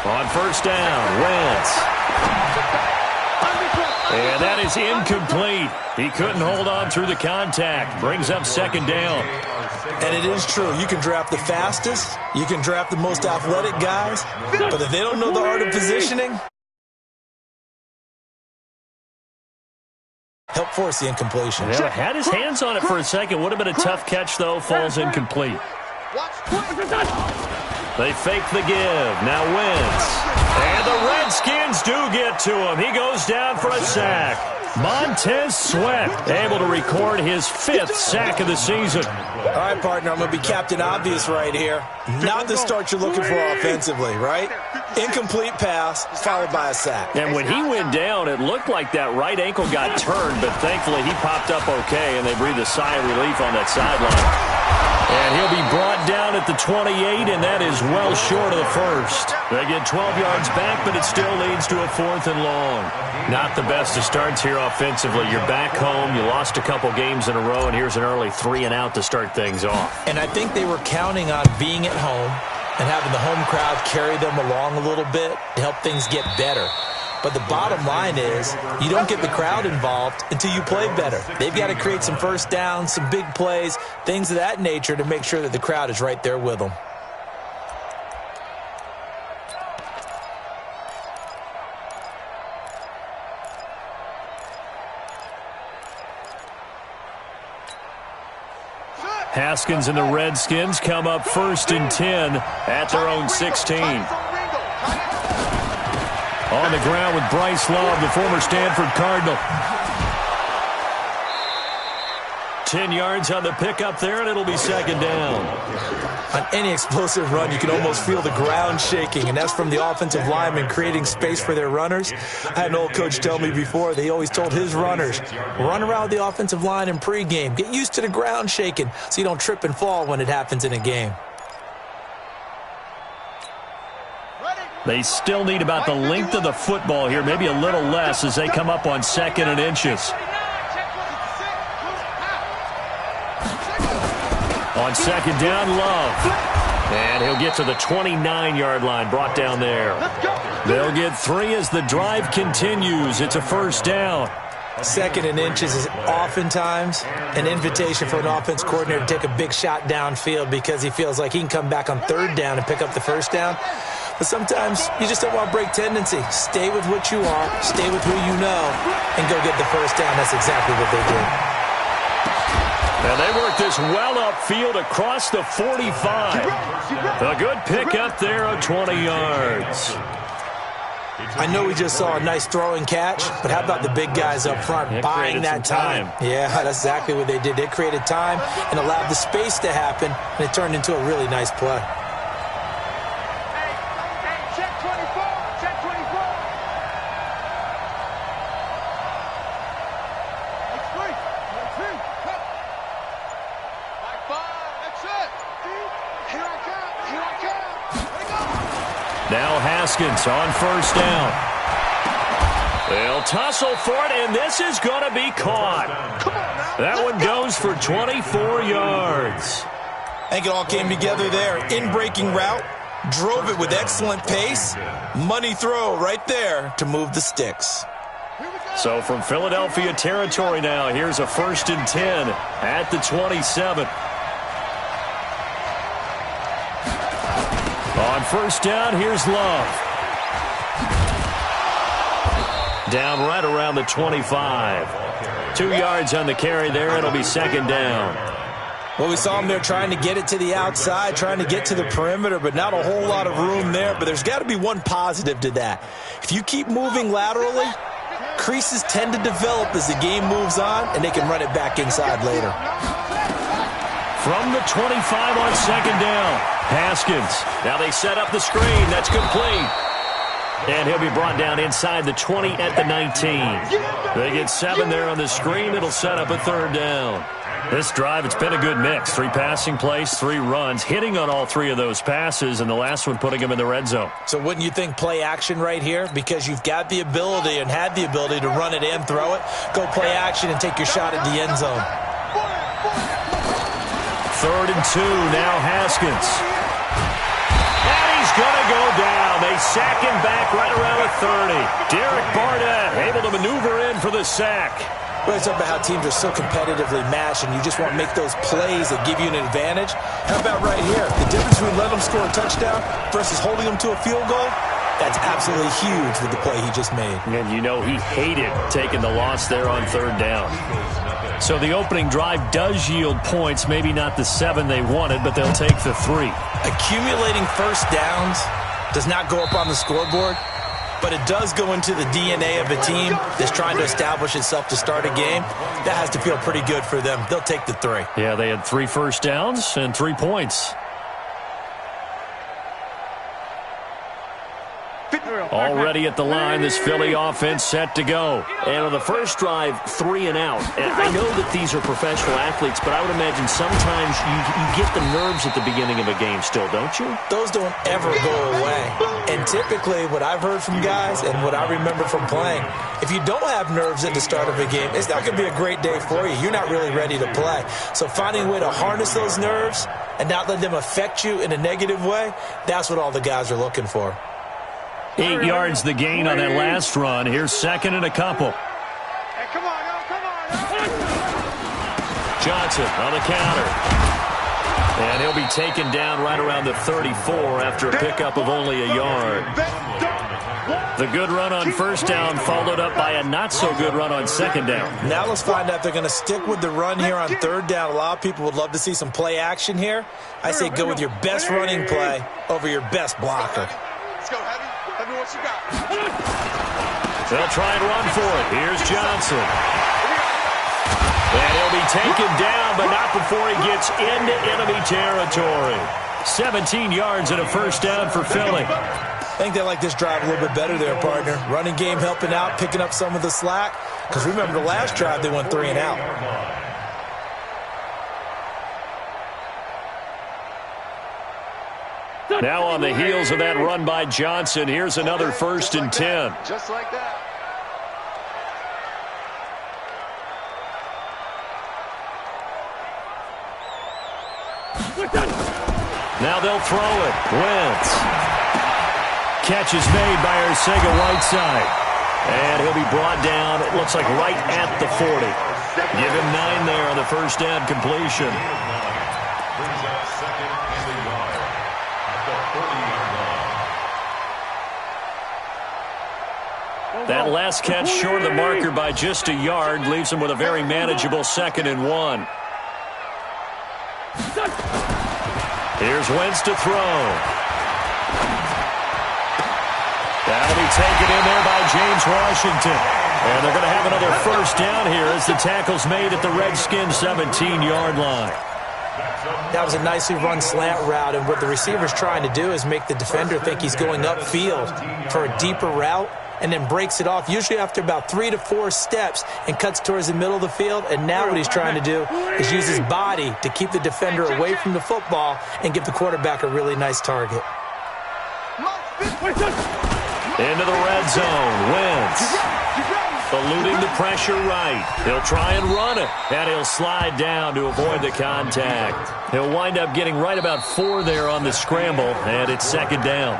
On first down, Wentz. And that is incomplete. He couldn't hold on through the contact. Brings up second down. And it is true. You can draft the fastest. You can draft the most athletic guys. But if they don't know the art of positioning, help force the incompletion. Yeah, had his hands on it for a second. Would have been a tough catch, though. Falls incomplete. They fake the give. Now Wentz. And the Redskins do get to him. He goes down for a sack. Montez Sweat able to record his 5th sack of the season. All right, partner, I'm going to be Captain Obvious right here. Not the start you're looking for offensively, right? Incomplete pass followed by a sack. And when he went down, it looked like that right ankle got turned, but thankfully he popped up okay, and they breathed a sigh of relief on that sideline. And he'll be brought down at the 28, and that is well short of the first. They get 12 yards back, but it still leads to a 4th and long. Not the best of starts here offensively. You're back home. You lost a couple games in a row, and here's an early 3-and-out to start things off. And I think they were counting on being at home and having the home crowd carry them along a little bit to help things get better. But the bottom line is you don't get the crowd involved until you play better. They've got to create some first downs, some big plays, things of that nature to make sure that the crowd is right there with them. Haskins and the Redskins come up 1st and 10 at their own 16. On the ground with Bryce Love, the former Stanford Cardinal. 10 yards on the pickup there, and it'll be second down. On any explosive run, you can almost feel the ground shaking, and that's from the offensive linemen creating space for their runners. I had an old coach tell me before, they always told his runners, run around the offensive line in pregame. Get used to the ground shaking so you don't trip and fall when it happens in a game. They still need about the length of the football here, maybe a little less as they come up on 2nd and inches. On 2nd down, Love. And he'll get to the 29-yard line, brought down there. They'll get 3 as the drive continues. It's a first down. 2nd and inches is oftentimes an invitation for an offense coordinator to take a big shot downfield because he feels like he can come back on 3rd down and pick up the first down. But sometimes you just don't want to break tendency. Stay with what you are, stay with who you know, and go get the first down. That's exactly what they did. And they work this well upfield across the 45. A good pickup there of 20 yards. I know we just saw a nice throwing catch, but how about the big guys up front buying that time? Yeah, that's exactly what they did. They created time and allowed the space to happen, and it turned into a really nice play. Now Haskins on first down. They'll tussle for it, and this is going to be caught. That one goes for 24 yards. I think it all came together there. In-breaking route, drove it with excellent pace. Money throw right there to move the sticks. So from Philadelphia territory now, here's a 1st and 10 at the 27. On first down, here's Love. Down right around the 25. 2 yards on the carry there. It'll be second down. Well, we saw him there trying to get it to the outside, trying to get to the perimeter, but not a whole lot of room there. But there's got to be one positive to that. If you keep moving laterally, creases tend to develop as the game moves on, and they can run it back inside later. From the 25 on second down, Haskins. Now they set up the screen. That's complete. And he'll be brought down inside the 20 at the 19. They get 7 there on the screen. It'll set up a 3rd down. This drive, it's been a good mix. 3 passing plays, 3 runs, hitting on all 3 of those passes, and the last one putting him in the red zone. So wouldn't you think play action right here? Because you've got the ability and had the ability to run it and throw it. Go play action and take your shot at the end zone. 3rd and 2, now Haskins. And he's going to go down. They sack him back right around the 30. Derek Barnett able to maneuver in for the sack. We're talking about how teams are so competitively matched, and you just want to make those plays that give you an advantage. How about right here? The difference between letting them score a touchdown versus holding them to a field goal, that's absolutely huge with the play he just made. And you know he hated taking the loss there on 3rd down. So the opening drive does yield points, maybe not the 7 they wanted, but they'll take the 3. Accumulating first downs does not go up on the scoreboard, but it does go into the DNA of a team that's trying to establish itself to start a game. That has to feel pretty good for them. They'll take the 3. Yeah, they had 3 first downs and 3 points. Already at the line, this Philly offense set to go. And on the first drive, 3 and out. And I know that these are professional athletes, but I would imagine sometimes you get the nerves at the beginning of a game still, don't you? Those don't ever go away. And typically, what I've heard from guys and what I remember from playing, if you don't have nerves at the start of a game, it's not going to be a great day for you. You're not really ready to play. So finding a way to harness those nerves and not let them affect you in a negative way, that's what all the guys are looking for. 8 yards the gain on that last run. Here's 2nd and a couple. Hey, come on. Johnson on the counter. And he'll be taken down right around the 34 after a pickup of only a yard. The good run on 1st down followed up by a not-so-good run on 2nd down. Now let's find out if they're going to stick with the run here on 3rd down. A lot of people would love to see some play action here. I say go with your best running play over your best blocker. Let's go, Heavy. Heavy, what you got? They'll try and run for it. Here's Johnson. And he'll be taken down, but not before he gets into enemy territory. 17 yards and a 1st down for Philly. I think they like this drive a little bit better there, partner. Running game helping out, picking up some of the slack. Because remember, the last drive, they went 3 and out. Now on the heels of that run by Johnson, here's another 1st and 10. Just like that. Now they'll throw it. Wentz. Catch is made by Arcega-Whiteside. And he'll be brought down, it looks like right at the 40. Give him 9 there on the 1st down completion. That last catch short of the marker by just a yard leaves him with a very manageable 2nd and 1. Here's Wentz to throw. That'll be taken in there by James Washington. And they're going to have another 1st down here as the tackle's made at the Redskins' 17-yard line. That was a nicely run slant route, and what the receiver's trying to do is make the defender think he's going upfield for a deeper route, and then breaks it off, usually after about 3 to 4 steps, and cuts towards the middle of the field. And now what he's trying to do is use his body to keep the defender away from the football and give the quarterback a really nice target. Into the red zone. Wentz eluding the pressure right. He'll try and run it, and he'll slide down to avoid the contact. He'll wind up getting right about 4 there on the scramble, and it's 2nd down.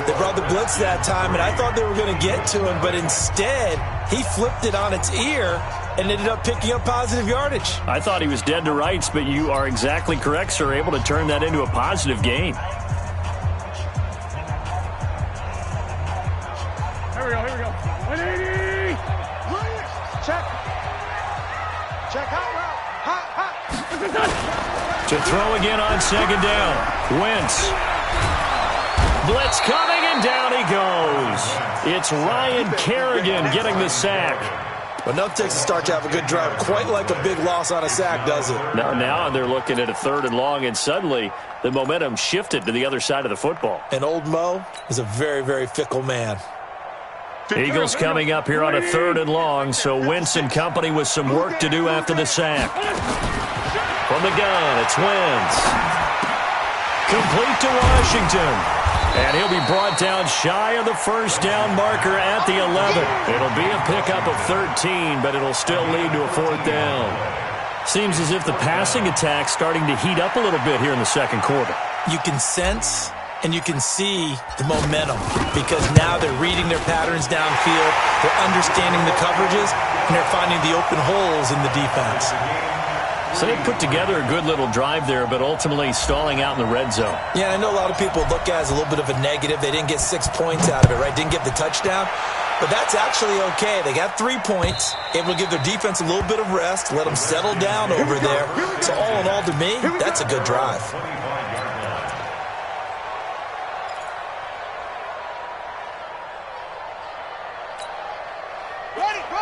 They brought the blitz that time, and I thought they were going to get to him, but instead he flipped it on its ear and ended up picking up positive yardage. I thought he was dead to rights, but you are exactly correct, sir, able to turn that into a positive gain. Here we go. 180. Check. Check hot. To throw again on 2nd down. Wentz. Blitz coming, and down he goes. It's Ryan Kerrigan getting the sack. But no takes a start to have a good drive. Quite like a big loss on a sack, does it? Now they're looking at a 3rd and long, and suddenly the momentum shifted to the other side of the football. And old Mo is a very, very fickle man. Eagles coming up here on a 3rd and long, so Wentz and company with some work to do after the sack. From the gun, it's Wentz. Complete to Washington. And he'll be brought down shy of the 1st down marker at the 11. It'll be a pickup of 13, but it'll still lead to a 4th down. Seems as if the passing attack's starting to heat up a little bit here in the second quarter. You can sense and you can see the momentum because now they're reading their patterns downfield, they're understanding the coverages, and they're finding the open holes in the defense. So they put together a good little drive there, but ultimately stalling out in the red zone. Yeah, I know a lot of people look at it as a little bit of a negative. They didn't get 6 points out of it, right? Didn't get the touchdown. But that's actually okay. They got 3 points, able to give their defense a little bit of rest, let them settle down over there. So all in all, to me, that's a good drive.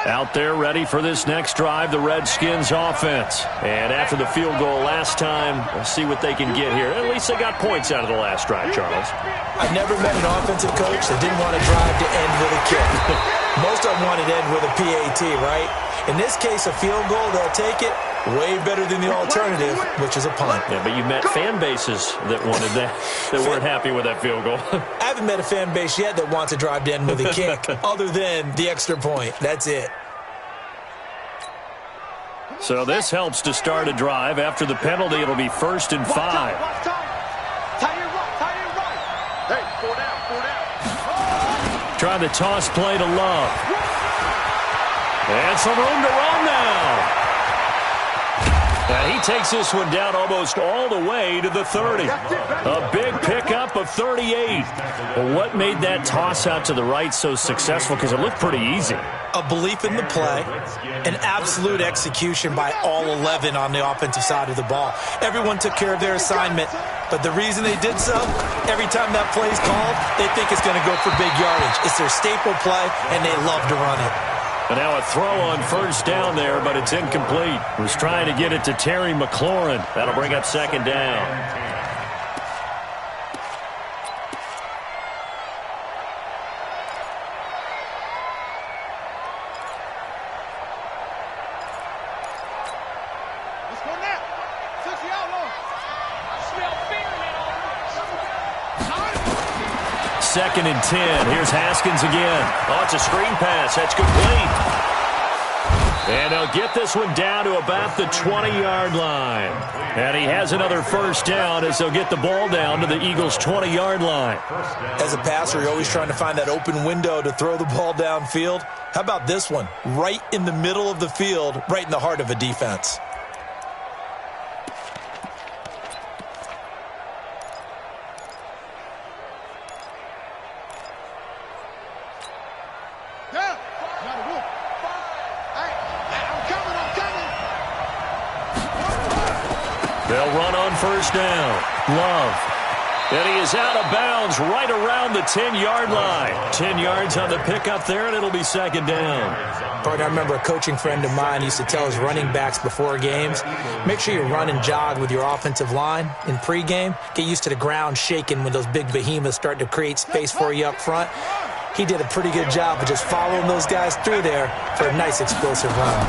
Out there ready for this next drive, the Redskins offense. And after the field goal last time, we'll see what they can get here. At least they got points out of the last drive, Charles. I've never met an offensive coach that didn't want to drive to end with a kick. Most of them wanted to end with a PAT, right? In this case, a field goal, they'll take it. Way better than the alternative, which is a punt. Yeah, but you met fan bases that wanted that, that weren't happy with that field goal. I haven't met a fan base yet that wants to drive to end with a kick, other than the extra point. That's it. So this helps to start a drive. After the penalty, it'll be 1st and 5. Tie your right. Hey, 4 down. Try the toss play to Love. And some room to run now. And he takes this one down almost all the way to the 30. A big pickup of 38. Well, what made that toss out to the right so successful? Because it looked pretty easy. A belief in the play, an absolute execution by all 11 on the offensive side of the ball. Everyone took care of their assignment, but the reason they did so, every time that play is called, they think it's going to go for big yardage. It's their staple play, and they love to run it. And now a throw on 1st down there, but it's incomplete. Was trying to get it to Terry McLaurin. That'll bring up 2nd down. Second and 10. Here's Haskins again. Oh, it's a screen pass. That's complete. And they'll get this one down to about the 20-yard line. And he has another 1st down as they'll get the ball down to the Eagles' 20-yard line. As a passer, you're always trying to find that open window to throw the ball downfield. How about this one? Right in the middle of the field, right in the heart of a defense. They'll run on 1st down. Love. And he is out of bounds right around the 10-yard line. 10 yards on the pickup there, and it'll be 2nd down. Partner, I remember a coaching friend of mine used to tell his running backs before games, make sure you run and jog with your offensive line in pregame. Get used to the ground shaking when those big behemoths start to create space for you up front. He did a pretty good job of just following those guys through there for a nice explosive run.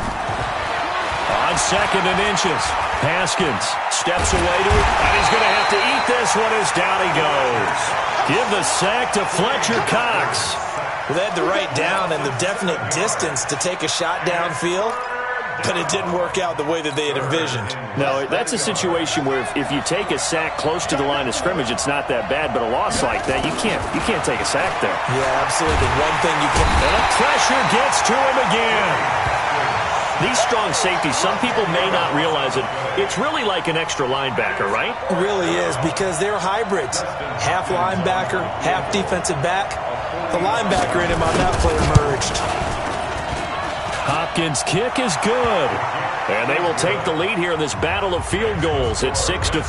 On 2nd and inches, Haskins steps away to it, and he's going to have to eat this one as down he goes. Give the sack to Fletcher Cox. Well, they had the right down and the definite distance to take a shot downfield, but it didn't work out the way that they had envisioned. No, that's a situation where if you take a sack close to the line of scrimmage, it's not that bad, but a loss like that, you can't take a sack there. Yeah, absolutely. One thing you can... And the pressure gets to him again. These strong safeties, some people may not realize it. It's really like an extra linebacker, right? It really is, because they're hybrids. Half linebacker, half defensive back. The linebacker in him on that play emerged. Hopkins' kick is good. And they will take the lead here in this battle of field goals at 6-3.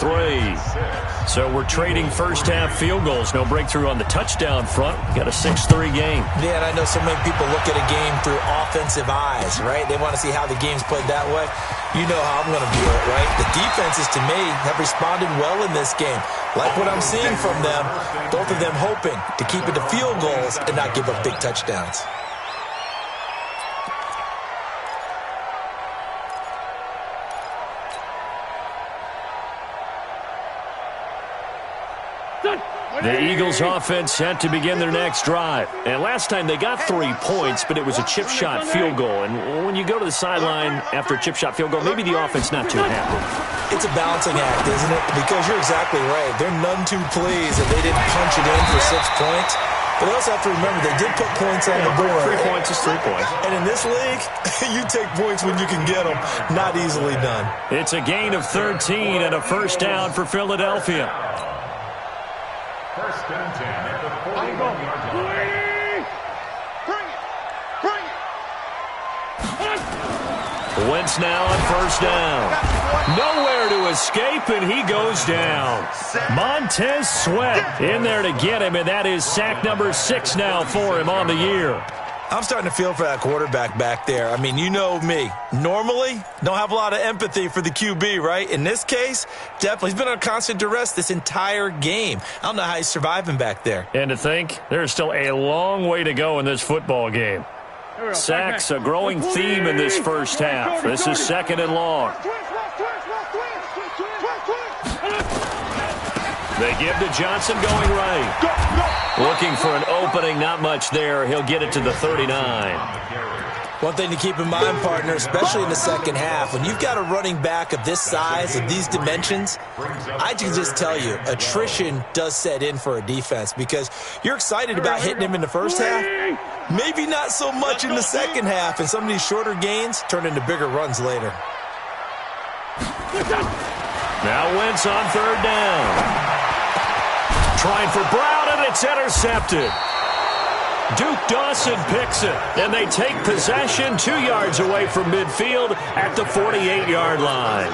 So we're trading first-half field goals. No breakthrough on the touchdown front. We got a 6-3 game. Yeah, and I know so many people look at a game through offensive eyes, right? They want to see how the game's played that way. You know how I'm going to view it, right? The defenses, to me, have responded well in this game. Like what I'm seeing from them, both of them hoping to keep it to field goals and not give up big touchdowns. The Eagles offense set to begin their next drive. And last time they got 3 points, but it was a chip shot field goal. And when you go to the sideline after a chip shot field goal, maybe the offense not too happy. It's a balancing act, isn't it? Because you're exactly right. They're none too pleased that they didn't punch it in for 6 points. But they also have to remember they did put points on the board. 3 points is 3 points. And in this league, you take points when you can get them. Not easily done. It's a gain of 13 and a first down for Philadelphia. First and 10 at the 41-yard line. Bring it. Wentz now on first down. Nowhere to escape, and he goes down. Montez Sweat in there to get him, and that is sack number 6 now for him on the year. I'm starting to feel for that quarterback back there. I mean, you know me. Normally, don't have a lot of empathy for the QB, right? In this case, definitely. He's been under constant duress this entire game. I don't know how he's surviving back there. And to think, there's still a long way to go in this football game. Sacks, a growing theme in this first half. This is 2nd and long. They give to Johnson going right. Looking for an opening, not much there. He'll get it to the 39. One thing to keep in mind, partner, especially in the second half, when you've got a running back of this size, of these dimensions, I can just tell you, attrition does set in for a defense because you're excited about hitting him in the first half. Maybe not so much in the second half, and some of these shorter gains turn into bigger runs later. Now Wentz on third down. Trying for Brown, and it's intercepted. Duke Dawson picks it, and they take possession 2 yards away from midfield at the 48-yard line.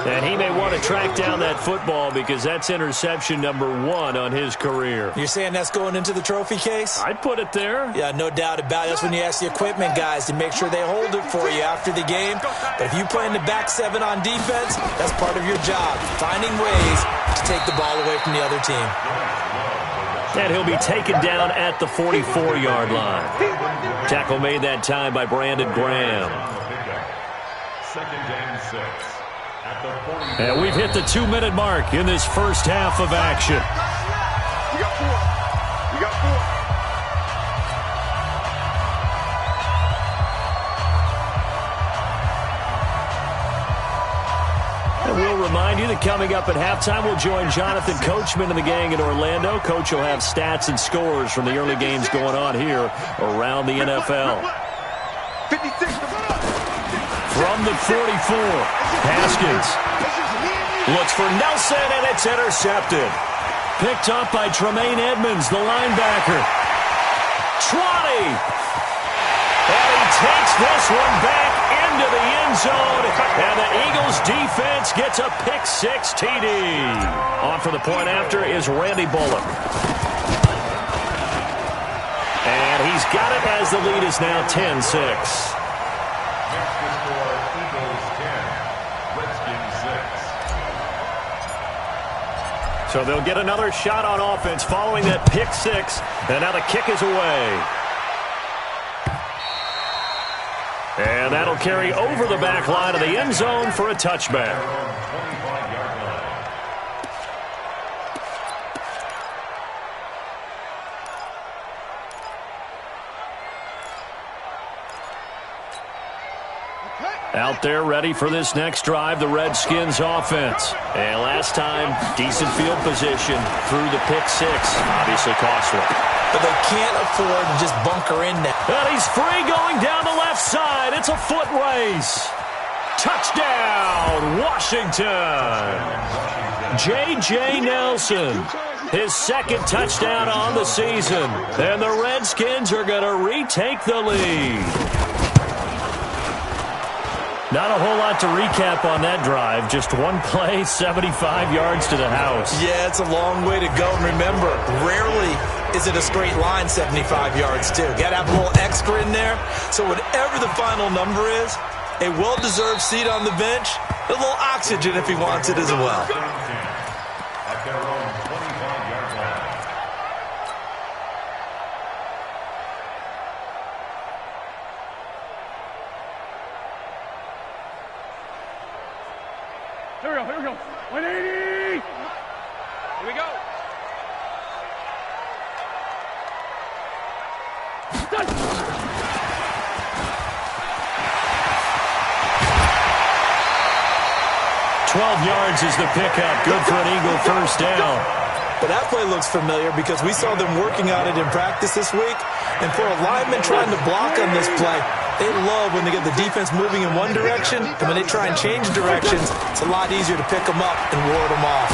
And he may want to track down that football because that's interception number 1 on his career. You're saying that's going into the trophy case? I'd put it there. Yeah, no doubt about it. That's when you ask the equipment guys to make sure they hold it for you after the game. But if you play in the back 7 on defense, that's part of your job, finding ways to take the ball away from the other team. And he'll be taken down at the 44-yard line. Tackle made that time by Brandon Graham. 2nd and 6. And we've hit the 2-minute mark in this first half of action. You got 4. You got 4. And we'll remind you that coming up at halftime, we'll join Jonathan Coachman and the gang in Orlando. Coach will have stats and scores from the early games going on here around the NFL. 56. From the 44, Haskins looks for Nelson, and it's intercepted. Picked up by Tremaine Edmonds, the linebacker. Trotty. And he takes this one back into the end zone, and the Eagles defense gets a pick-6 TD. On for the point after is Randy Bullock. And he's got it as the lead is now 10-6. So they'll get another shot on offense following that pick-6, and now the kick is away. And that'll carry over the back line of the end zone for a touchback. Out there ready for this next drive, the Redskins offense. And last time, decent field position through the pick-6. Obviously costly. But they can't afford to just bunker in now. And he's free going down the left side. It's a foot race. Touchdown, Washington. J.J. Nelson, his 2nd touchdown on the season. And the Redskins are going to retake the lead. Not a whole lot to recap on that drive. Just one play, 75 yards to the house. Yeah, it's a long way to go. And remember, rarely is it a straight line 75 yards, too. Got to have a little extra in there. So whatever the final number is, a well-deserved seat on the bench, a little oxygen if he wants it as well. At their own 25-yard line. Here we go. 180. Here we go. yards is the pickup. Good for an Eagle first down. But that play looks familiar because we saw them working on it in practice this week. And for a lineman trying to block on this play, they love when they get the defense moving in one direction. And when they try and change directions, it's a lot easier to pick them up and ward them off.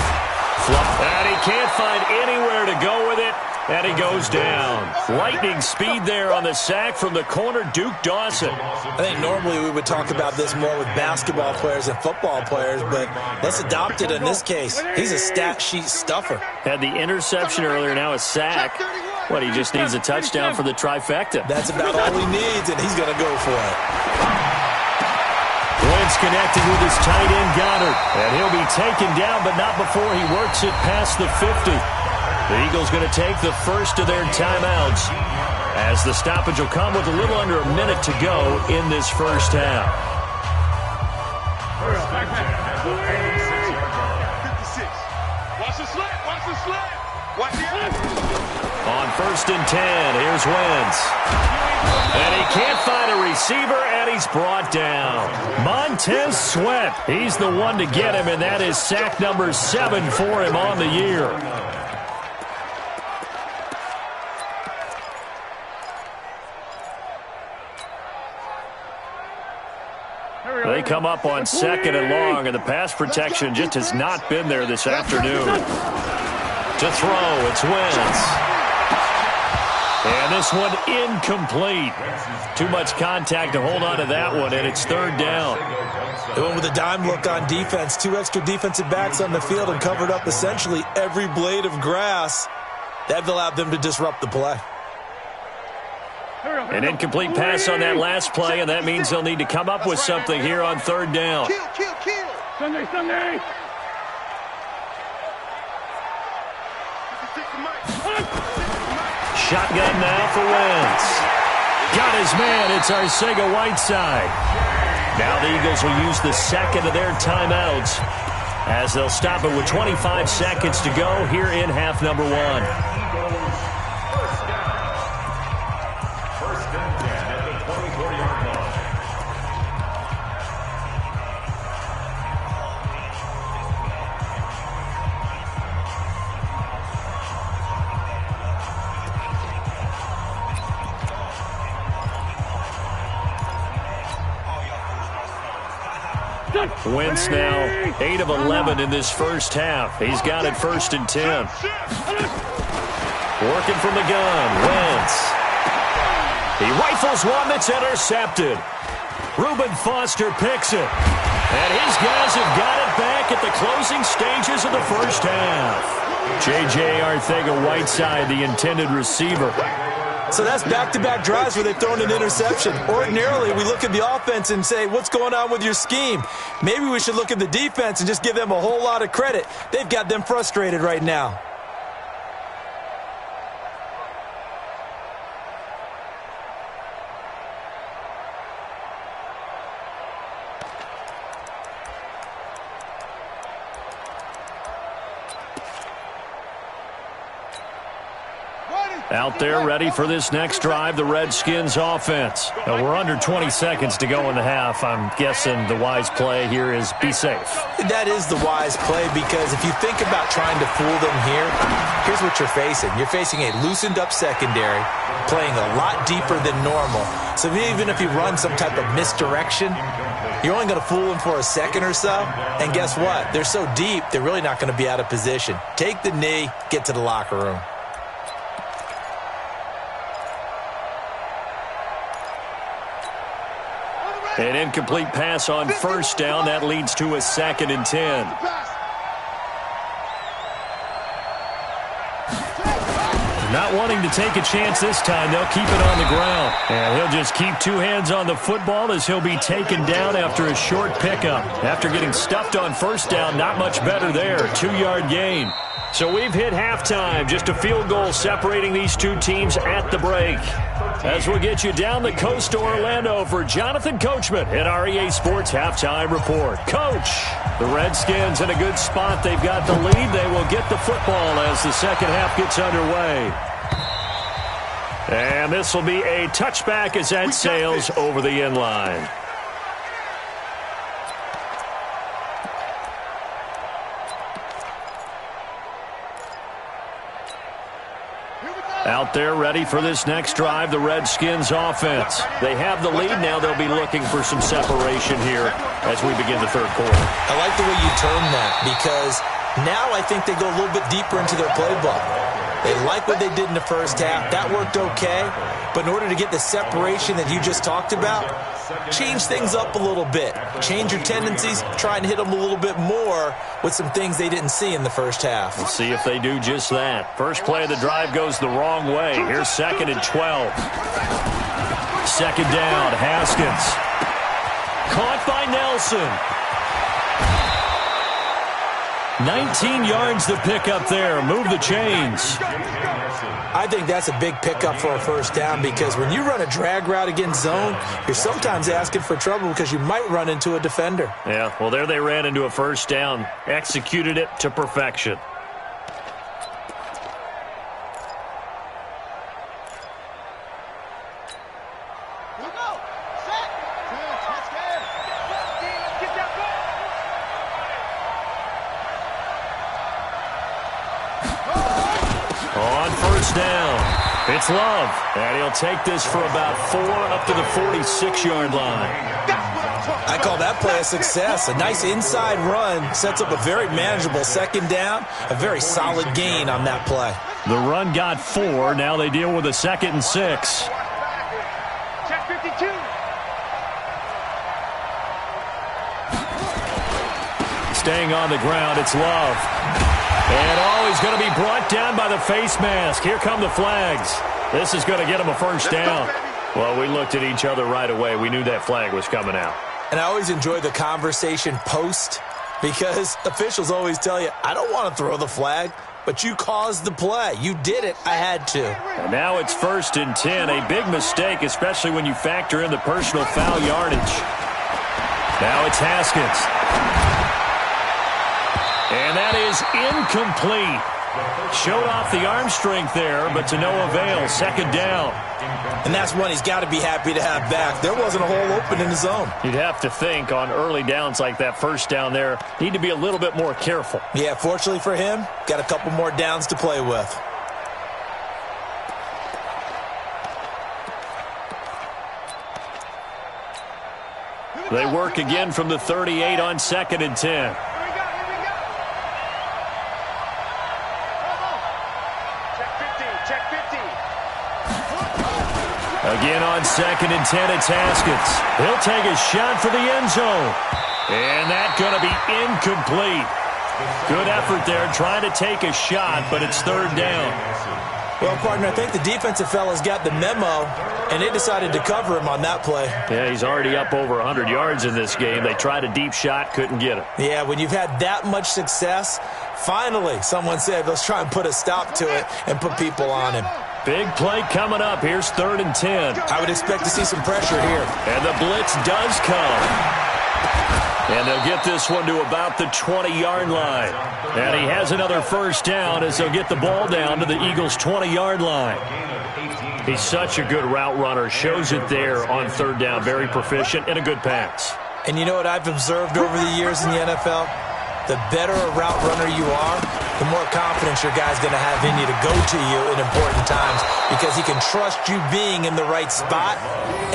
And he can't find anywhere to go with it. And he goes down. Lightning speed there on the sack from the corner, Duke Dawson. I think normally we would talk about this more with basketball players and football players, but let's adopt it in this case. He's a stat sheet stuffer. Had the interception earlier, now a sack. What, he just needs a touchdown for the trifecta. That's about all he needs, and he's going to go for it. Wentz connected with his tight end, Goddard. And he'll be taken down, but not before he works it past the 50. The Eagles going to take the first of their timeouts as the stoppage will come with a little under a minute to go in this first half. 56. Watch the slant. Watch the slant. Watch the On 1st and 10, here's Wentz. And he can't find a receiver, and he's brought down. Montez Sweat, he's the one to get him, and that is sack number 7 for him on the year. They come up on 2nd and long, and the pass protection just has not been there this afternoon. To throw, it's Wentz. And this one incomplete. Too much contact to hold on to that one, and it's 3rd down. They went with a dime look on defense. 2 extra defensive backs on the field and covered up essentially every blade of grass. That allowed them to disrupt the play. An incomplete pass on that last play, and that means they'll need to come up with something here on 3rd down. Kill. Sunday. Shotgun now for Wentz. Got his man. It's Arcega-Whiteside. Now the Eagles will use the second of their timeouts as they'll stop it with 25 seconds to go here in half number 1. Wentz now 8 of 11 in this first half. He's got it 1st and 10. Working from the gun, Wentz. He rifles one that's intercepted. Reuben Foster picks it. And his guys have got it back at the closing stages of the first half. J.J. Arcega-Whiteside, the intended receiver. So that's back-to-back drives where they've thrown an interception. Ordinarily, we look at the offense and say, what's going on with your scheme? Maybe we should look at the defense and just give them a whole lot of credit. They've got them frustrated right now. Out there ready for this next drive, the Redskins offense. Now, we're under 20 seconds to go in the half. I'm guessing the wise play here is be safe. That is the wise play because if you think about trying to fool them here, here's what you're facing. You're facing a loosened up secondary, playing a lot deeper than normal. So even if you run some type of misdirection, you're only going to fool them for a second or so. And guess what? They're so deep, they're really not going to be out of position. Take the knee, get to the locker room. An incomplete pass on 1st down. That leads to a 2nd and 10. Not wanting to take a chance this time. They'll keep it on the ground. And he'll just keep 2 hands on the football as he'll be taken down after a short pickup. After getting stuffed on 1st down, not much better there. 2-yard gain. So we've hit halftime. Just a field goal separating these two teams at the break. As we'll get you down the coast to Orlando for Jonathan Coachman at our EA Sports Halftime Report. Coach, the Redskins in a good spot. They've got the lead. They will get the football as the second half gets underway. And this will be a touchback as that sails over the end line. Out there ready for this next drive, the Redskins offense. They have the lead. Now they'll be looking for some separation here as we begin the third quarter. I like the way you term that, because now I think they go a little bit deeper into their playbook. They like what they did in the first half. That worked okay. But in order to get the separation that you just talked about, change things up a little bit. Change your tendencies. Try and hit them a little bit more with some things they didn't see in the first half. We'll see if they do just that. First play of the drive goes the wrong way. Here's 2nd and 12. 2nd down, Haskins. Caught by Nelson. 19 yards to pick up there. Move the chains. I think that's a big pickup for a first down, because when you run a drag route against zone, you're sometimes asking for trouble because you might run into a defender. Yeah, well, there they ran into a first down. Executed it to perfection. Down. It's Love, and he'll take this for about 4 up to the 46-yard line. I call that play a success. A nice inside run sets up a very manageable 2nd down, a very solid gain on that play. The run got 4. Now they deal with a 2nd and 6. Check 52. Staying on the ground, it's Love. And he's going to be brought down by the face mask. Here come the flags. This is going to get him a first down. Well, we looked at each other right away. We knew that flag was coming out. And I always enjoy the conversation post, because officials always tell you, I don't want to throw the flag, but you caused the play. You did it. I had to. And now it's 1st and 10. A big mistake, especially when you factor in the personal foul yardage. Now it's Haskins. And that is incomplete. Showed off the arm strength there, but to no avail. 2nd down. And that's one he's got to be happy to have back. There wasn't a hole open in the zone. You'd have to think on early downs like that, first down there, need to be a little bit more careful. Yeah, fortunately for him, got a couple more downs to play with. They work again from the 38 on 2nd and 10. Again on 2nd and 10, it's Haskins. He'll take a shot for the end zone. And that's going to be incomplete. Good effort there, trying to take a shot, but it's 3rd down. Well, partner, I think the defensive fellas got the memo, and they decided to cover him on that play. Yeah, he's already up over 100 yards in this game. They tried a deep shot, couldn't get it. Yeah, when you've had that much success, finally someone said, let's try and put a stop to it and put people on him. Big play coming up. Here's 3rd and 10. I would expect to see some pressure here. And the blitz does come. And they'll get this one to about the 20-yard line. And he has another first down as they'll get the ball down to the Eagles' 20-yard line. He's such a good route runner. Shows it there on 3rd down. Very proficient and a good pass. And you know what I've observed over the years in the NFL? The better a route runner you are, the more confidence your guy's going to have in you to go to you in important times, because he can trust you being in the right spot,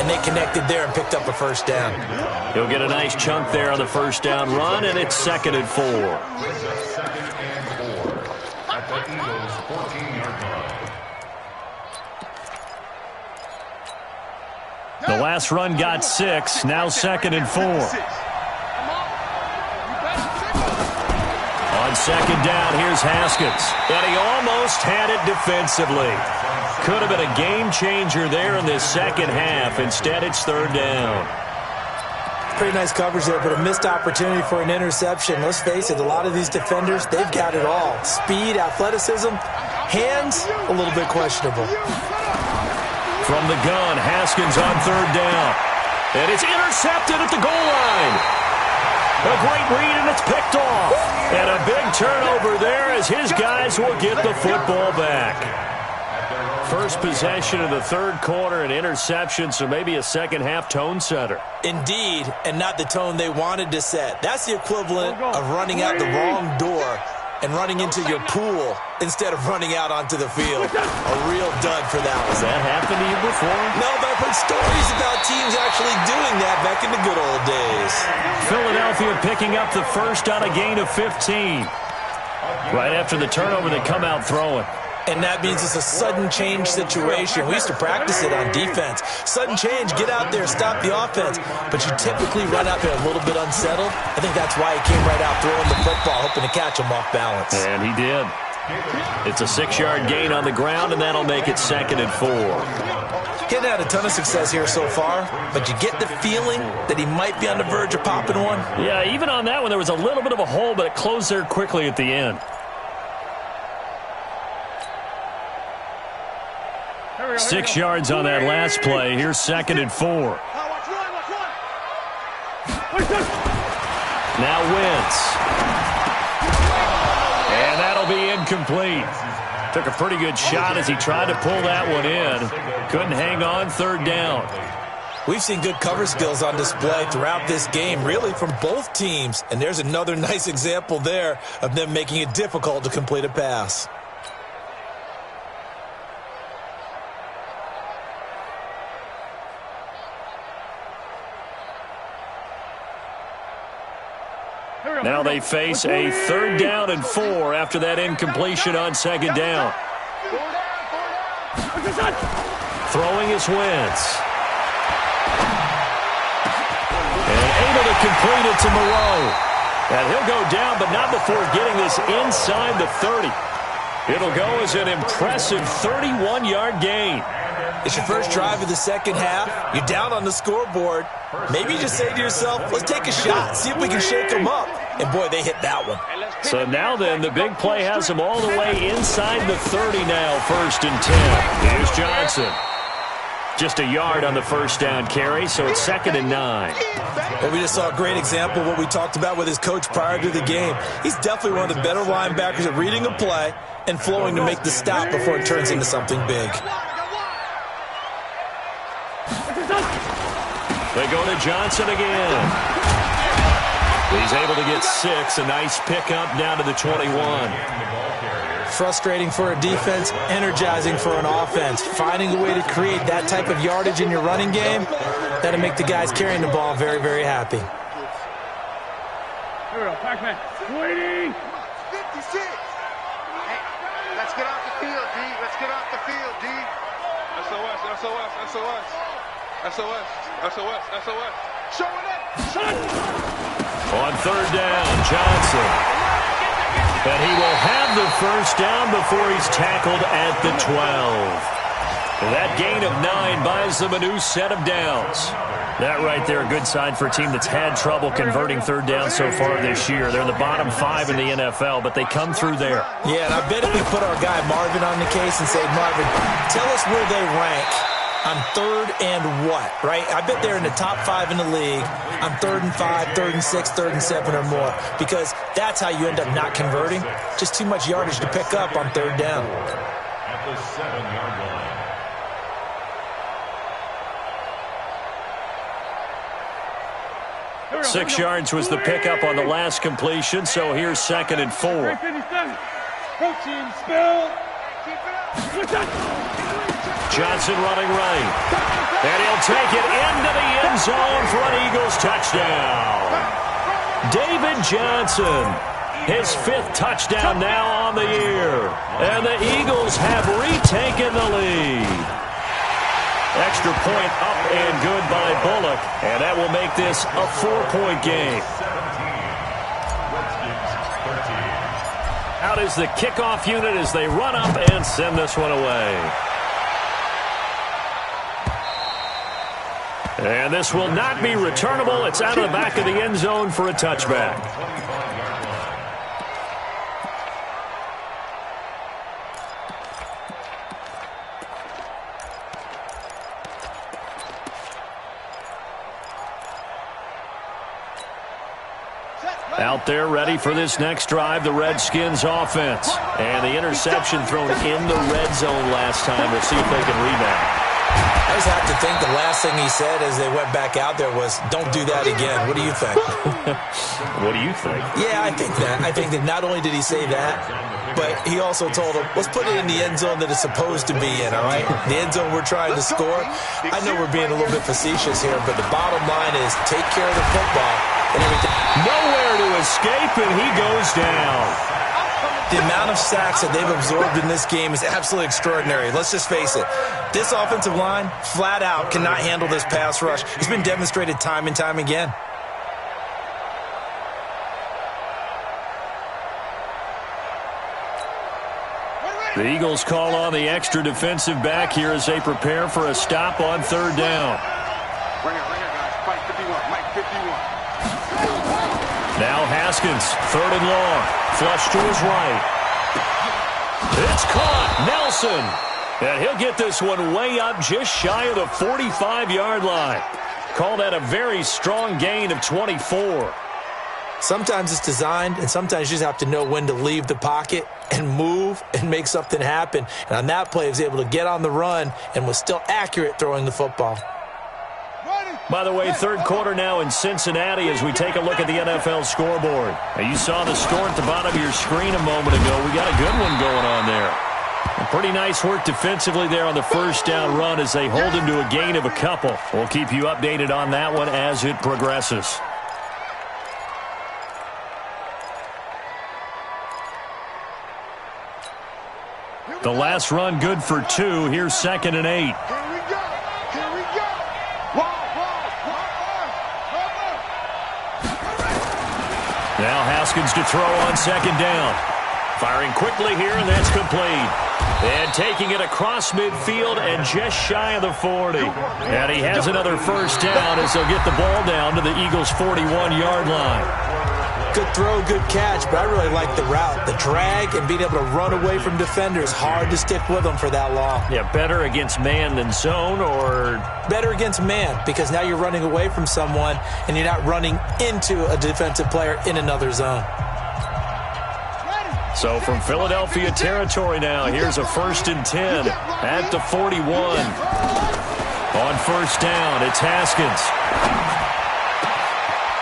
and they connected there and picked up a first down. He'll get a nice chunk there on the first down run, and it's 2nd and 4. The last run got 6, now 2nd and 4. On 2nd down, here's Haskins. And he almost had it defensively. Could have been a game changer there in this second half. Instead, it's 3rd down. Pretty nice coverage there, but a missed opportunity for an interception. Let's face it, a lot of these defenders, they've got it all. Speed, athleticism, hands, a little bit questionable. From the gun, Haskins on 3rd down. And it's intercepted at the goal line. A great read, and it's picked off. And a big turnover there as his guys will get the football back. First possession of the 3rd quarter, an interception, so maybe a second-half tone setter. Indeed, and not the tone they wanted to set. That's the equivalent of running out the wrong door and running into your pool instead of running out onto the field. A real dud for that one. Has that happened to you before? No, but I've heard stories about teams actually doing that back in the good old days. Philadelphia picking up the first on a gain of 15. Right after the turnover, they come out throwing. And that means it's a sudden change situation. We used to practice it on defense. Sudden change, get out there, stop the offense. But you typically run out there a little bit unsettled. I think that's why he came right out throwing the football, hoping to catch him off balance. And he did. It's a 6-yard gain on the ground, and that'll make it 2nd and 4. He's had a ton of success here so far, but you get the feeling that he might be on the verge of popping one. Yeah, even on that one, there was a little bit of a hole, but it closed there quickly at the end. 6 yards on that last play. Here's 2nd and 4. Now Wentz. And that'll be incomplete. Took a pretty good shot as he tried to pull that one in. Couldn't hang on, 3rd down. We've seen good cover skills on display throughout this game, really from both teams. And there's another nice example there of them making it difficult to complete a pass. Now they face a 3rd down and 4 after that incompletion on 2nd down. Throwing is Wentz. And able to complete it to Moreau. And he'll go down, but not before getting this inside the 30. It'll go as an impressive 31-yard gain. It's your first drive of the second half. You're down on the scoreboard. Maybe you just say to yourself, let's take a shot, see if we can shake them up. And, boy, they hit that one. So now then, the big play has them all the way inside the 30 now, 1st and 10. Here's Johnson. Just a yard on the 1st down carry, so it's 2nd and 9. Well, we just saw a great example of what we talked about with his coach prior to the game. He's definitely one of the better linebackers at reading a play and flowing to make the stop before it turns into something big. They go to Johnson again. He's able to get 6. A nice pickup down to the 21. Frustrating for a defense, energizing for an offense. Finding a way to create that type of yardage in your running game, that'll make the guys carrying the ball very, very happy. Here we go, Pac-Man. 20. 56. Hey, let's get off the field, D. Let's get off the field, D. SOS, SOS, SOS. SOS, SOS, SOS. Showing up. On 3rd down, Johnson. And he will have the 1st down before he's tackled at the 12. That gain of 9 buys them a new set of downs. That right there, a good sign for a team that's had trouble converting 3rd down so far this year. They're in the bottom 5 in the NFL, but they come through there. Yeah, and I bet if we put our guy Marvin on the case and say, Marvin, tell us where they rank on 3rd and what, right? I bet they're in the top 5 in the league on 3rd and 5, 3rd and 6, 3rd and 7 or more, because that's how you end up not converting. Just too much yardage to pick up on 3rd down. At the 7-yard line. 6 yards was the pickup on the last completion, so here's 2nd and 4. Protein spill. Johnson running right. And he'll take it into the end zone for an Eagles touchdown. David Johnson, his 5th touchdown now on the year. And the Eagles have retaken the lead. Extra point up and good by Bullock. And that will make this a 4-point game. Out is the kickoff unit as they run up and send this one away. And this will not be returnable. It's out of the back of the end zone for a touchback. Out there ready for this next drive, the Redskins offense. And the interception thrown in the red zone last time. We'll see if they can rebound. I just have to think the last thing he said as they went back out there was, "Don't do that again." What do you think? What do you think? Yeah, I think that. I think that not only did he say that, but he also told him, let's put it in the end zone that it's supposed to be in, all right? The end zone we're trying to score. I know we're being a little bit facetious here, but the bottom line is take care of the football and everything. Nowhere to escape, and he goes down. The amount of sacks that they've absorbed in this game is absolutely extraordinary. Let's just face it. This offensive line, flat out, cannot handle this pass rush. It's been demonstrated time and time again. The Eagles call on the extra defensive back here as they prepare for a stop on third down. Bring it, guys. Mike 51, Mike 51. Now Haskins, third and long. Flush to his right. It's caught. Nelson. And he'll get this one way up just shy of the 45-yard line. Call that a very strong gain of 24. Sometimes it's designed, and sometimes you just have to know when to leave the pocket and move and make something happen. And on that play, he was able to get on the run and was still accurate throwing the football. By the way, third quarter now in Cincinnati as we take a look at the NFL scoreboard. Now, you saw the score at the bottom of your screen a moment ago. We got a good one going on there. And pretty nice work defensively there on the first down run as they hold him to a gain of a couple. We'll keep you updated on that one as it progresses. The last run good for 2. Here's 2nd and 8. Now Haskins to throw on 2nd down. Firing quickly here, and that's complete. And taking it across midfield and just shy of the 40. And he has another first down as they'll get the ball down to the Eagles' 41-yard line. Good throw, good catch, but I really like the route. The drag and being able to run away from defenders, hard to stick with them for that long. Yeah, better against man than zone, or? Better against man, because now you're running away from someone and you're not running into a defensive player in another zone. So from Philadelphia territory now, here's a 1st and 10 at the 41. On first down, it's Haskins.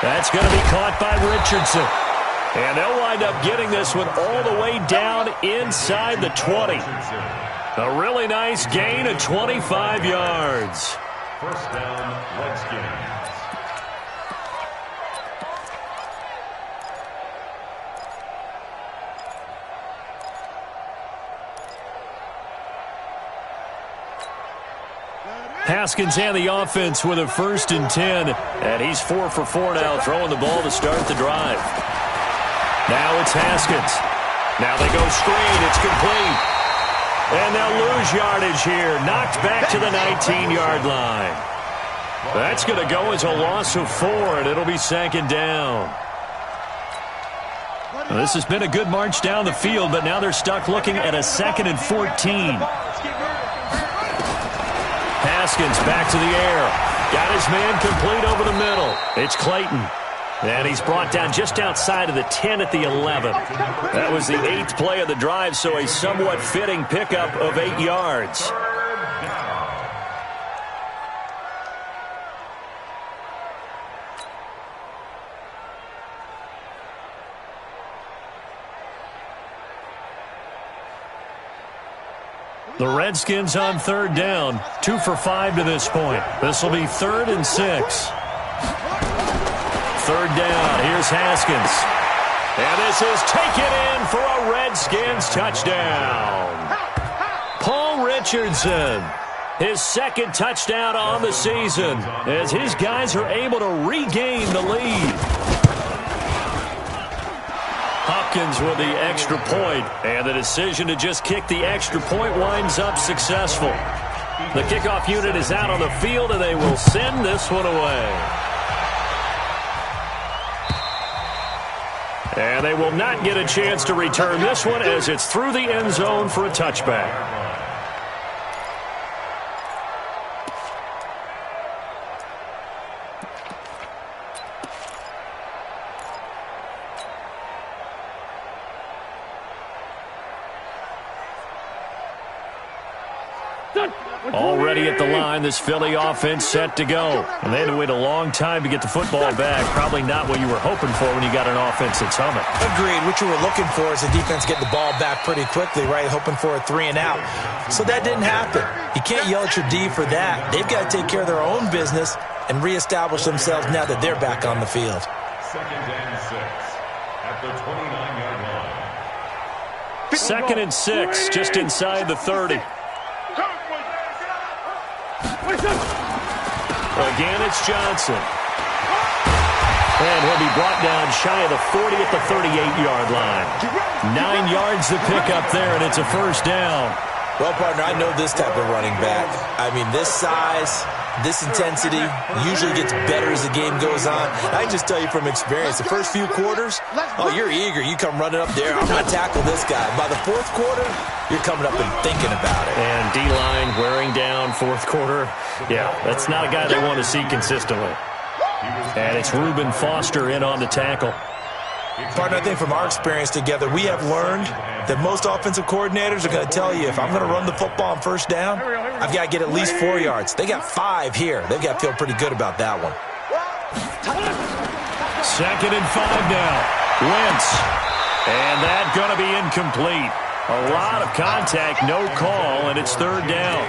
That's going to be caught by Richardson. And they'll wind up getting this one all the way down inside the 20. A really nice gain of 25 yards. First down, Redskins. Haskins and the offense with a 1st and 10. And he's 4 for 4 now, throwing the ball to start the drive. Now it's Haskins. Now they go screen. It's complete. And they'll lose yardage here. Knocked back to the 19-yard line. That's going to go as a loss of 4, and it'll be 2nd down. Well, this has been a good march down the field, but now they're stuck looking at a 2nd and 14. Haskins back to the air. Got his man complete over the middle. It's Clayton. And he's brought down just outside of the 10 at the 11. That was the 8th play of the drive, so a somewhat fitting pickup of 8 yards. The Redskins on third down, 2 for 5 to this point. This will be 3rd and 6. Third down, here's Haskins. And this is taken in for a Redskins touchdown. Paul Richardson, his 2nd touchdown on the season, as his guys are able to regain the lead. Hopkins with the extra point, and the decision to just kick the extra point winds up successful. The kickoff unit is out on the field, and they will send this one away. And they will not get a chance to return this one as it's through the end zone for a touchback. Already at the line, this Philly offense set to go. And they had to wait a long time to get the football back. Probably not what you were hoping for when you got an offense that's humming. Agreed. What you were looking for is the defense getting the ball back pretty quickly, right? Hoping for a 3 and out. So that didn't happen. You can't yell at your D for that. They've got to take care of their own business and reestablish themselves now that they're back on the field. 2nd and 6 at the 29-yard line. 2nd and 6, just inside the 30. Again, it's Johnson. And he'll be brought down shy of the 40 at the 38-yard line. 9 yards to pick up there, and it's a first down. Well, partner, I know this type of running back. I mean, this size, this intensity usually gets better as the game goes on. I can just tell you from experience, the first few quarters, oh, you're eager. You come running up there, I'm going to tackle this guy. By the 4th quarter, you're coming up and thinking about it. And D-line wearing down 4th quarter. Yeah, that's not a guy they want to see consistently. And it's Reuben Foster in on the tackle. Partner, I think from our experience together, we have learned that most offensive coordinators are going to tell you, if I'm going to run the football on first down, I've got to get at least 4 yards. They got 5 here. They've got to feel pretty good about that one. 2nd and 5 now. Wentz. And that's going to be incomplete. A lot of contact, no call, and it's 3rd down.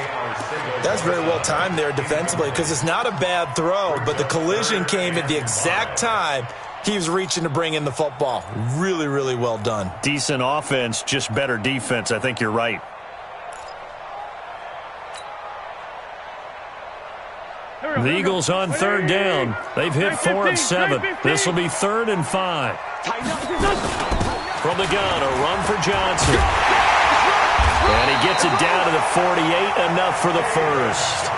That's very well timed there defensively because it's not a bad throw, but the collision came at the exact time he was reaching to bring in the football. Really, really well done. Decent offense, just better defense. I think you're right. The Eagles on 3rd down. They've hit 4 of 7. This will be 3rd and 5. From the gun, a run for Johnson. And he gets it down to the 48, enough for the first.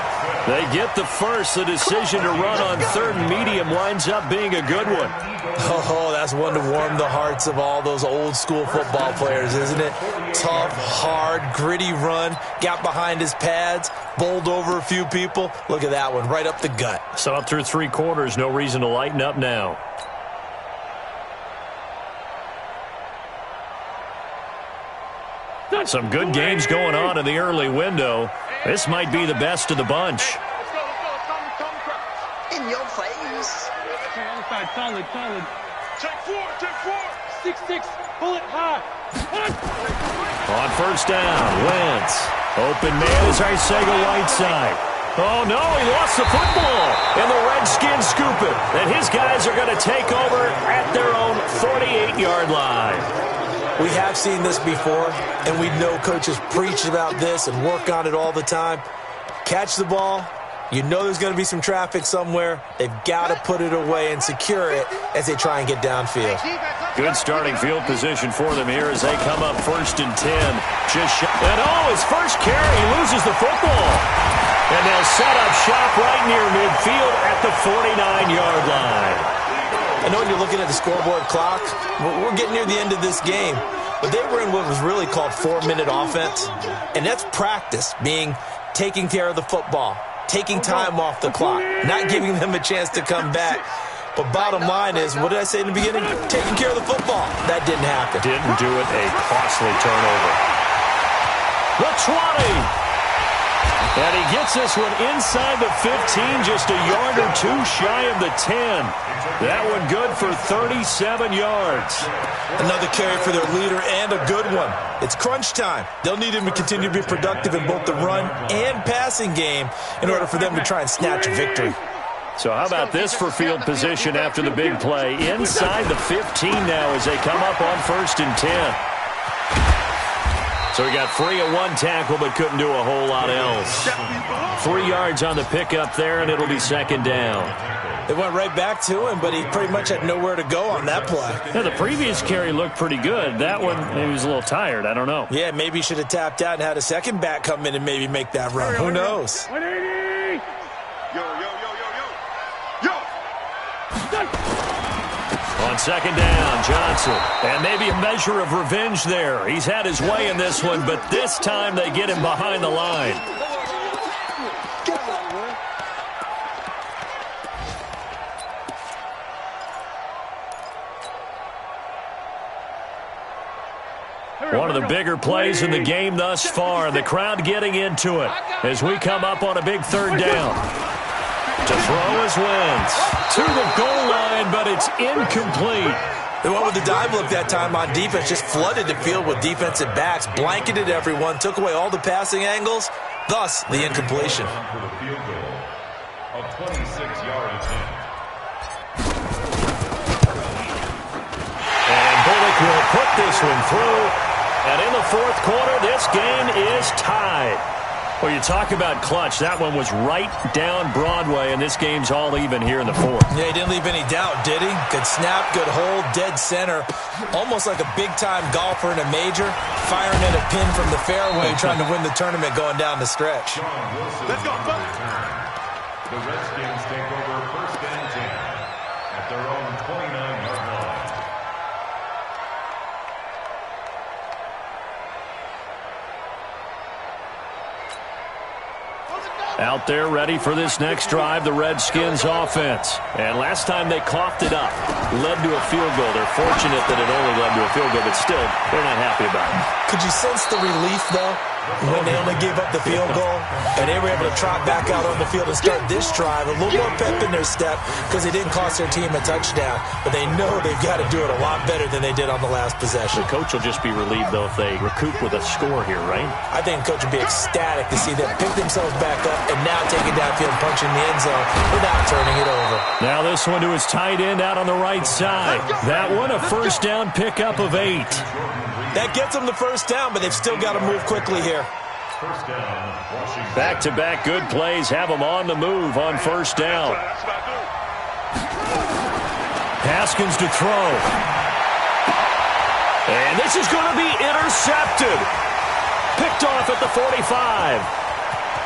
They get the first. The decision to run on 3rd and medium winds up being a good one. Oh, that's one to warm the hearts of all those old school football players, isn't it? Tough, hard, gritty run. Got behind his pads, bowled over a few people. Look at that one, right up the gut. So up through 3 quarters, no reason to lighten up now. Some good games going on in the early window. This might be the best of the bunch. In your face. Solid. Take 4, take 4. 6-6, pull it high. On first down, Wentz. Open man is Arcega Whiteside. Oh, no, he lost the football. And the Redskins scoop it. And his guys are going to take over at their own 48-yard line. We have seen this before, and we know coaches preach about this and work on it all the time. Catch the ball. You know there's going to be some traffic somewhere. They've got to put it away and secure it as they try and get downfield. Good starting field position for them here as they come up 1st and 10. And his first carry, he loses the football. And they'll set up shop right near midfield at the 49-yard line. I know when you're looking at the scoreboard clock, we're getting near the end of this game, but they were in what was really called 4-minute offense, and that's practice, being taking care of the football, taking time off the clock, not giving them a chance to come back. But bottom line is, what did I say in the beginning? Taking care of the football. That didn't happen. Didn't do it, a costly turnover. The 20. And he gets this one inside the 15, just a yard or 2 shy of the 10. That one good for 37 yards. Another carry for their leader and a good one. It's crunch time. They'll need him to continue to be productive in both the run and passing game in order for them to try and snatch a victory. So how about this for field position after the big play? Inside the 15 now as they come up on 1st and 10. So he got free of 1 tackle but couldn't do a whole lot else. 3 yards on the pickup there, and it'll be 2nd down. They went right back to him, but he pretty much had nowhere to go on that play. Yeah, the previous carry looked pretty good. That one, he was a little tired. I don't know. Yeah, maybe he should have tapped out and had a second back come in and maybe make that run. Who knows? 180. Yo. On 2nd down, Johnson. And maybe a measure of revenge there. He's had his way in this one, but this time they get him behind the line. One of the bigger plays in the game thus far. The crowd getting into it as we come up on a big third down. To throw is Wentz. To the goal line, but it's incomplete. They went with the dime look that time on defense, just flooded the field with defensive backs, blanketed everyone, took away all the passing angles, thus the incompletion. For the field goal, a 26-yard attempt. And Bullock will put this one through. And in the fourth quarter, this game is tied. Well, you talk about clutch. That one was right down Broadway, and this game's all even here in the fourth. Yeah, he didn't leave any doubt, did he? Good snap, good hold, dead center. Almost like a big-time golfer in a major, firing in a pin from the fairway, trying to win the tournament going down the stretch. Let's go, the Redskins take over first and 10 at their own 29-yard line. Out there ready for this next drive, the Redskins offense. And last time they coughed it up, led to a field goal. They're fortunate that it only led to a field goal, but still, they're not happy about it. Could you sense the relief, though, when they only gave up the field goal and they were able to trot back out on the field and start this drive? A little more pep in their step because it didn't cost their team a touchdown, but they know they've got to do it a lot better than they did on the last possession. The coach will just be relieved, though, if they recoup with a score here, right? I think the coach would be ecstatic to see them pick themselves back up and now take it downfield, punching the end zone without turning it over. Now this one to his tight end out on the right side. That one, a first down pickup of 8. That gets them the first down, but they've still got to move quickly here. Back-to-back good plays have them on the move on first down. Haskins to throw. And this is going to be intercepted. Picked off at the 45.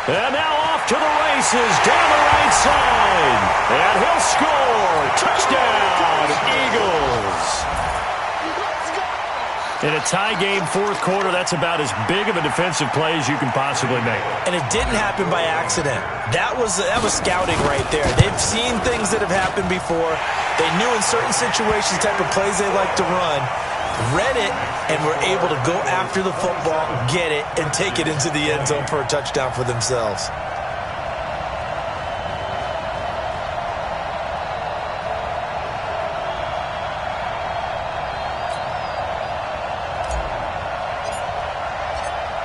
And now off to the races down the right side. And he'll score. Touchdown, Eagles. In a tie game fourth quarter, that's about as big of a defensive play as you can possibly make. And it didn't happen by accident. That was scouting right there. They've seen things that have happened before. They knew in certain situations the type of plays they like to run, read it, and were able to go after the football, get it, and take it into the end zone for a touchdown for themselves.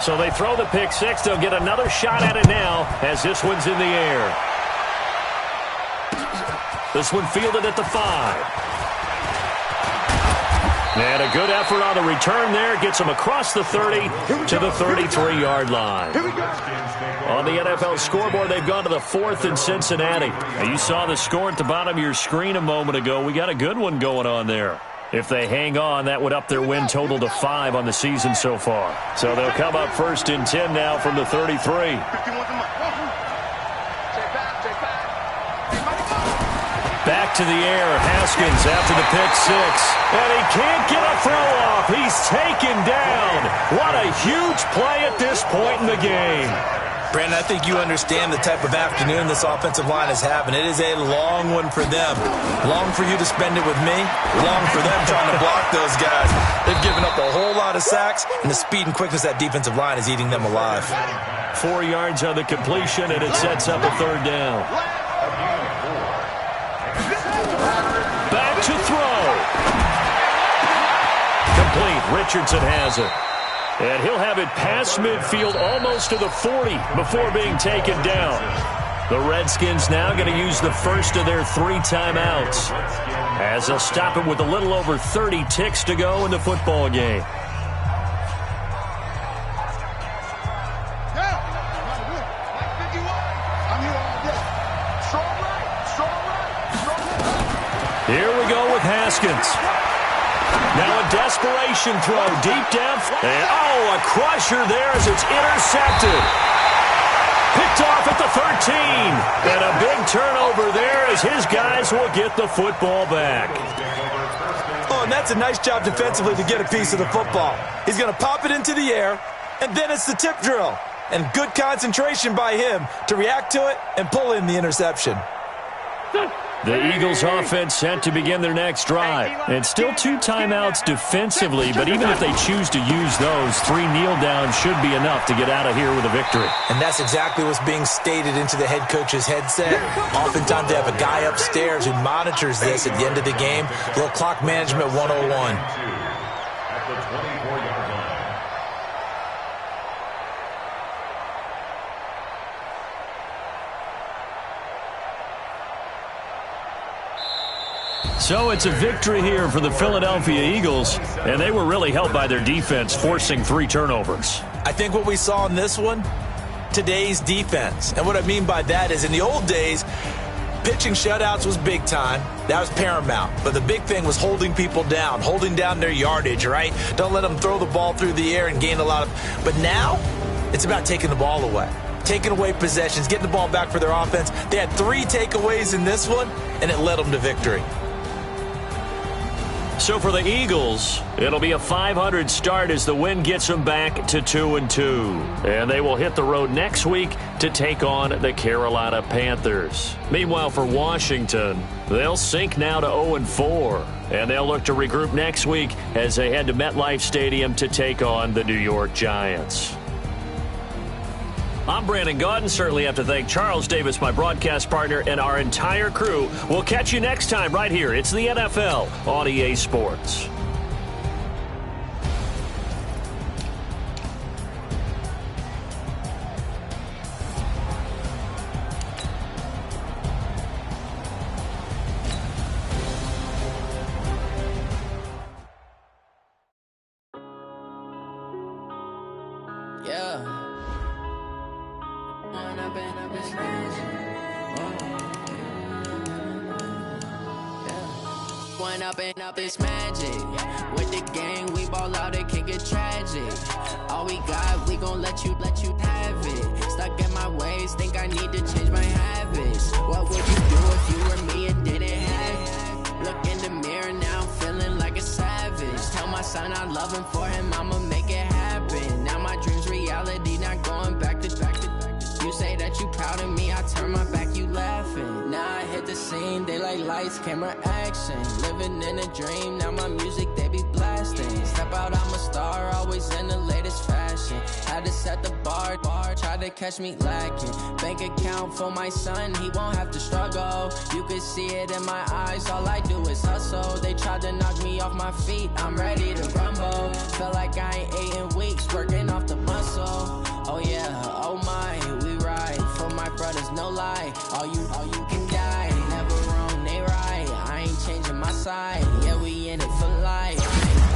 So they throw the pick six. They'll get another shot at it now as this one's in the air. This one fielded at the 5. And a good effort on the return there. Gets him across the 30 to the 33-yard line. On the NFL scoreboard, they've gone to the 4th in Cincinnati. Now, you saw the score at the bottom of your screen a moment ago. We got a good one going on there. If they hang on, that would up their win total to 5 on the season so far. So they'll come up first and 10 now from the 33. Back to the air. Haskins after the pick six. And he can't get a throw off. He's taken down. What a huge play at this point in the game. Brandon, I think you understand the type of afternoon this offensive line is having. It is a long one for them. Long for you to spend it with me. Long for them trying to block those guys. They've given up a whole lot of sacks, and the speed and quickness of that defensive line is eating them alive. 4 yards on the completion, and it sets up a third down. Back to throw. Complete. Richardson has it. And he'll have it past midfield almost to the 40 before being taken down. The Redskins now going to use the first of their 3 timeouts as they'll stop it with a little over 30 ticks to go in the football game. Here we go with Haskins. Now a desperation throw deep down. And, a crusher there as it's intercepted. Picked off at the 13. And a big turnover there as his guys will get the football back. Oh, and that's a nice job defensively to get a piece of the football. He's going to pop it into the air, and then it's the tip drill. And good concentration by him to react to it and pull in the interception. The Eagles offense set to begin their next drive. And still 2 timeouts defensively, but even if they choose to use those, 3 kneel downs should be enough to get out of here with a victory. And that's exactly what's being stated into the head coach's headset. Oftentimes they have a guy upstairs who monitors this at the end of the game. A little clock management 101. At the 24-yard line. So it's a victory here for the Philadelphia Eagles, and they were really helped by their defense, forcing 3 turnovers. I think what we saw in this one, today's defense. And what I mean by that is in the old days, pitching shutouts was big time. That was paramount. But the big thing was holding people down, holding down their yardage, right? Don't let them throw the ball through the air and gain a lot of... But now, it's about taking the ball away. Taking away possessions, getting the ball back for their offense. They had 3 takeaways in this one, and it led them to victory. So for the Eagles, it'll be a 500 start as the win gets them back to 2-2. And they will hit the road next week to take on the Carolina Panthers. Meanwhile, for Washington, they'll sink now to 0-4. And they'll look to regroup next week as they head to MetLife Stadium to take on the New York Giants. I'm Brandon Gaudin. Certainly have to thank Charles Davis, my broadcast partner, and our entire crew. We'll catch you next time right here. It's the NFL on EA Sports. Up this magic with the gang, we ball out, it can get tragic. All we got, we gon' let you have it. Stuck in my ways, think I need to change my habits. What would you do if you were me and didn't have it? Look in the mirror now, I'm feeling like a savage. Tell my son I love him, for him I'ma make it happen. Now my dreams reality, not going back to. You say that you proud of me, I turn my back, you laughing. Now I hit the scene, they like lights, camera, action. Living in a dream, now my music, they be blasting. Step out, I'm a star, always in the latest fashion. Had to set the bar, try to catch me lacking. Bank account for my son, he won't have to struggle. You can see it in my eyes, all I do is hustle. They tried to knock me off my feet, I'm ready to rumble. Felt like I ain't ate in weeks, working off the muscle. Oh yeah, oh my, we ride for my brothers, no lie. All you can die, never wrong, they right. I ain't changing my side, yeah, we in it for life.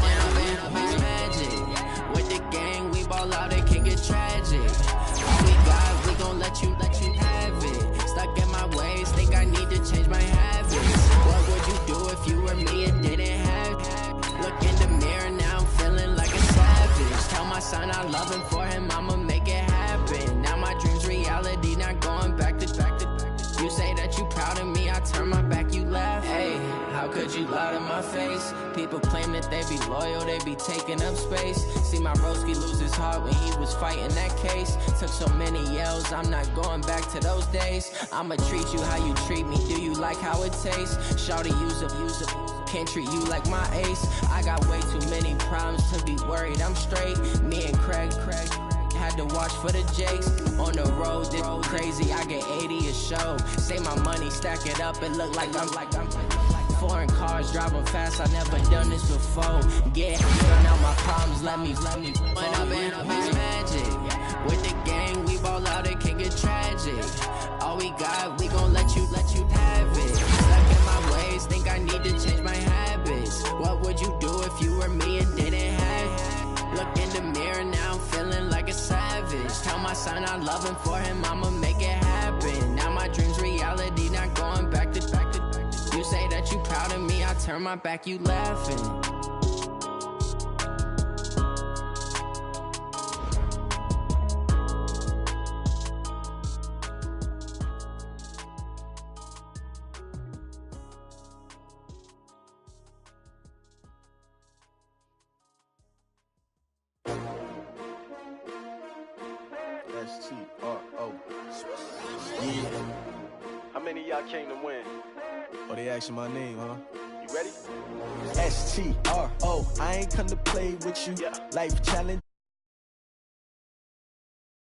When I'm in it's magic, with the gang, we ball out, it can get tragic. All we got, we gon' let you have it. Stuck in my ways, think I need to change my habits. What would you do if you were me and didn't have it? Look in the mirror, now I'm feeling like a savage. Tell my son I love him, for him I'ma make it happen. Now my dreams reality, not going back to. You say that you proud of me, I turn my back, you laugh. Hey, how could you lie to my face? People claim that they be loyal, they be taking up space. See my broski lose his heart when he was fighting that case. Took so many yells, I'm not going back to those days. I'ma treat you how you treat me, do you like how it tastes? Shawty, use up, can't treat you like my ace. I got way too many problems to be worried, I'm straight. Me and Craig had to watch for the Jakes. On the road, this crazy, I get 80 a show. Say my money, stack it up, it look like I'm foreign cars, driving fast, I never done this before. Get run out my problems, let me. When I'm in it's magic, with the gang, we ball out, it can get tragic. All we got, we gon' let you have it. Stuck in my ways, think I need to change my habits. What would you do if you were me and didn't have it? Look in the mirror, now I'm feeling like a savage. Tell my son I love him, for him I'ma make it happen. Now my dreams reality, not going back to. You say that you proud of me, I turn my back, you laughing. STRO. Yeah. How many of y'all came to win? Oh, they asking my name, huh? You ready? STRO, I ain't come to play with you. Life challenge.